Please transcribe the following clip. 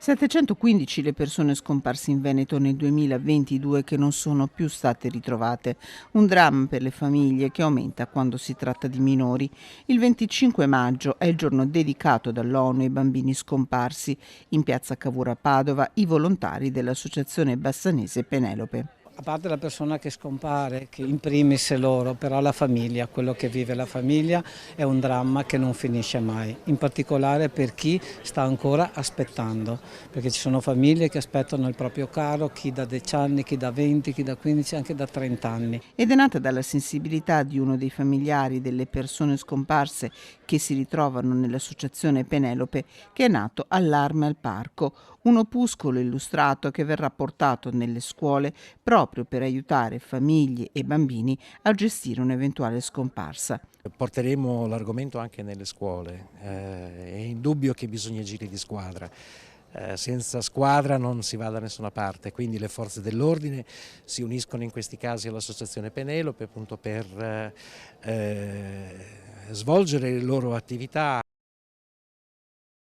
715 le persone scomparse in Veneto nel 2022 che non sono più state ritrovate. Un dramma per le famiglie che aumenta quando si tratta di minori. Il 25 maggio è il giorno dedicato dall'ONU ai bambini scomparsi. In piazza Cavour a Padova i volontari dell'associazione bassanese Penelope. A parte la persona che scompare, che in primis è loro, però la famiglia, quello che vive la famiglia è un dramma che non finisce mai, in particolare per chi sta ancora aspettando, perché ci sono famiglie che aspettano il proprio caro, chi da 10 anni, chi da 20, chi da 15, anche da 30 anni. Ed è nata dalla sensibilità di uno dei familiari delle persone scomparse che si ritrovano nell'associazione Penelope, che è nato Allarme al Parco, un opuscolo illustrato che verrà portato nelle scuole proprio per aiutare famiglie e bambini a gestire un'eventuale scomparsa. Porteremo l'argomento anche nelle scuole, è indubbio che bisogna agire di squadra. Senza squadra non si va da nessuna parte, quindi le forze dell'ordine si uniscono in questi casi all'associazione Penelope appunto per svolgere le loro attività.